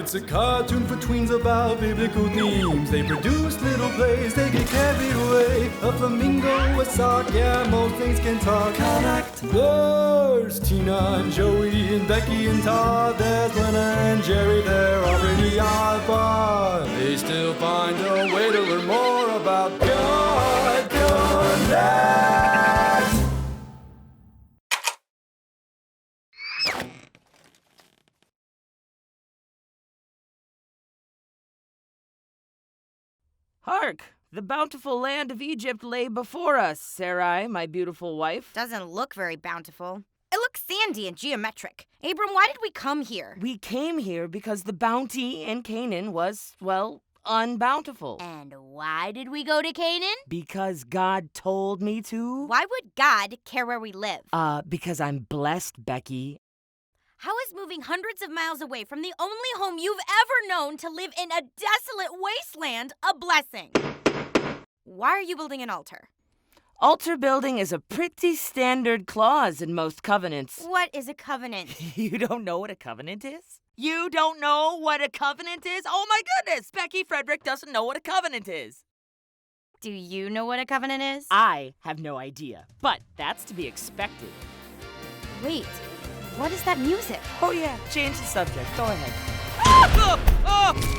It's a cartoon for tweens about biblical themes. They produce little plays, they get carried away. A flamingo, a sock, yeah, most things can talk. Connect. There's Tina and Joey and Becky and Todd. There's Lena and Jerry, they're already odd, but they still find a way to learn more about God. Connect. Hark! The bountiful land of Egypt lay before us, Sarai, my beautiful wife. Doesn't look very bountiful. It looks sandy and geometric. Abram, why did we come here? We came here because the bounty in Canaan was, well, unbountiful. And why did we go to Canaan? Because God told me to. Why would God care where we live? Because I'm blessed, Becky. How is moving hundreds of miles away from the only home you've ever known to live in a desolate wasteland a blessing? Why are you building an altar? Altar building is a pretty standard clause in most covenants. What is a covenant? You don't know what a covenant is? You don't know what a covenant is? Oh my goodness! Becky Frederick doesn't know what a covenant is. Do you know what a covenant is? I have no idea, but that's to be expected. Wait, what is that music? Oh yeah, change the subject. Go ahead.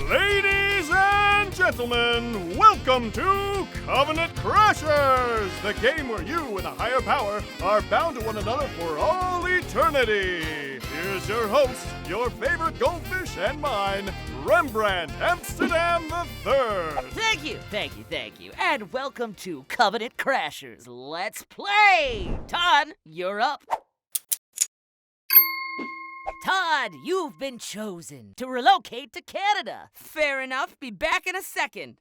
Ladies and gentlemen, welcome to Covenant Crashers, the game where you and a higher power are bound to one another for all eternity. Here's your host, your favorite goldfish and mine, Rembrandt Amsterdam III. Thank you. And welcome to Covenant Crashers. Let's play! Todd, you're up. Todd, you've been chosen to relocate to Canada. Fair enough, be back in a second.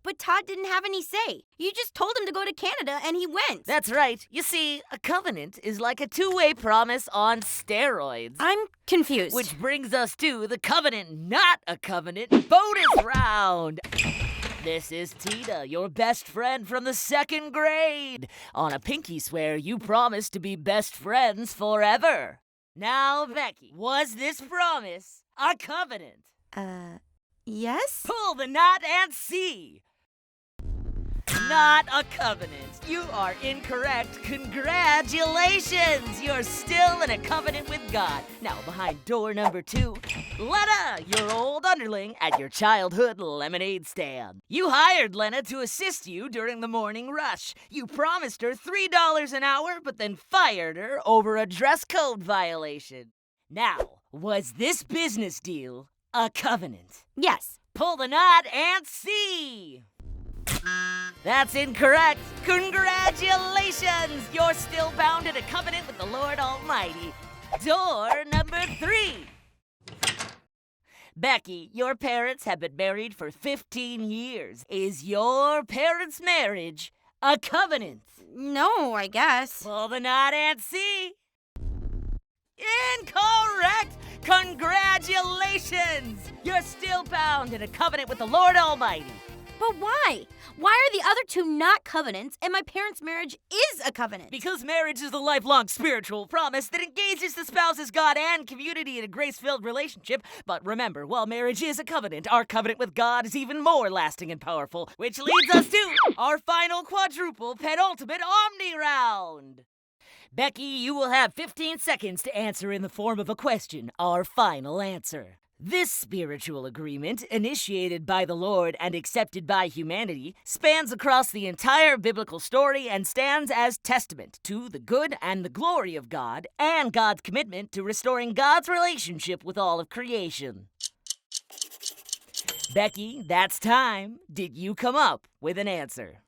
But Todd didn't have any say. You just told him to go to Canada and he went. That's right. You see, a covenant is like a two-way promise on steroids. I'm confused. Which brings us to the covenant, not a covenant, bonus round. This is Tina, your best friend from the 2nd grade. On a pinky swear, you promised to be best friends forever. Now, Becky, was this promise a covenant? Yes? Pull the knot and see. Not a covenant. You are incorrect. Congratulations! You're still in a covenant with God. Now, behind door number 2, Lena, your old underling at your childhood lemonade stand. You hired Lena to assist you during the morning rush. You promised her $3 an hour, but then fired her over a dress code violation. Now, was this business deal a covenant? Yes. Pull the knot and see. That's incorrect. Congratulations! You're still bound in a covenant with the Lord Almighty. Door number 3. Becky, your parents have been married for 15 years. Is your parents' marriage a covenant? No, I guess. Pull the knot and see. Incorrect! Congratulations! You're still bound in a covenant with the Lord Almighty. But why? Why are the other two not covenants and my parents' marriage is a covenant? Because marriage is a lifelong spiritual promise that engages the spouses, God, and community in a grace-filled relationship. But remember, while marriage is a covenant, our covenant with God is even more lasting and powerful, which leads us to our final quadruple penultimate Omni round. Becky, you will have 15 seconds to answer in the form of a question, our final answer. This spiritual agreement, initiated by the Lord and accepted by humanity, spans across the entire biblical story and stands as testament to the good and the glory of God and God's commitment to restoring God's relationship with all of creation. Becky, that's time. Did you come up with an answer?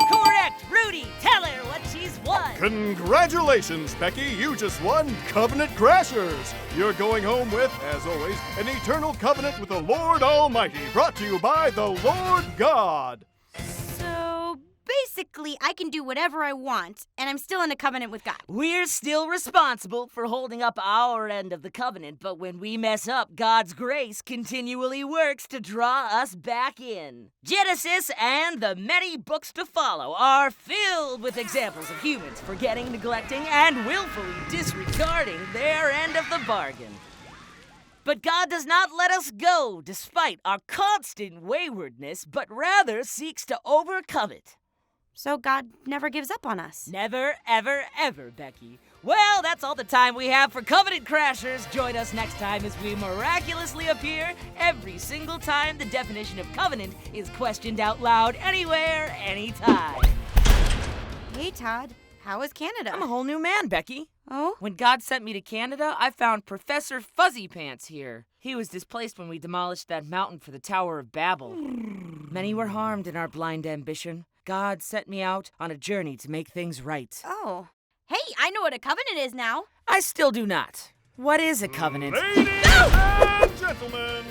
Correct! Rudy, tell her what she's won! Congratulations, Becky. You just won Covenant Crashers. You're going home with, as always, an eternal covenant with the Lord Almighty, brought to you by the Lord God. So, basically, I can do whatever I want, and I'm still in a covenant with God. We're still responsible for holding up our end of the covenant, but when we mess up, God's grace continually works to draw us back in. Genesis and the many books to follow are filled with examples of humans forgetting, neglecting, and willfully disregarding their end of the bargain. But God does not let us go despite our constant waywardness, but rather seeks to overcome it. So God never gives up on us. Never, ever, ever, Becky. Well, that's all the time we have for Covenant Crashers. Join us next time as we miraculously appear every single time the definition of covenant is questioned out loud anywhere, anytime. Hey, Todd. How is Canada? I'm a whole new man, Becky. Oh? When God sent me to Canada, I found Professor Fuzzy Pants here. He was displaced when we demolished that mountain for the Tower of Babel. Many were harmed in our blind ambition. God sent me out on a journey to make things right. Oh. Hey, I know what a covenant is now. I still do not. What is a covenant? Ladies and gentlemen,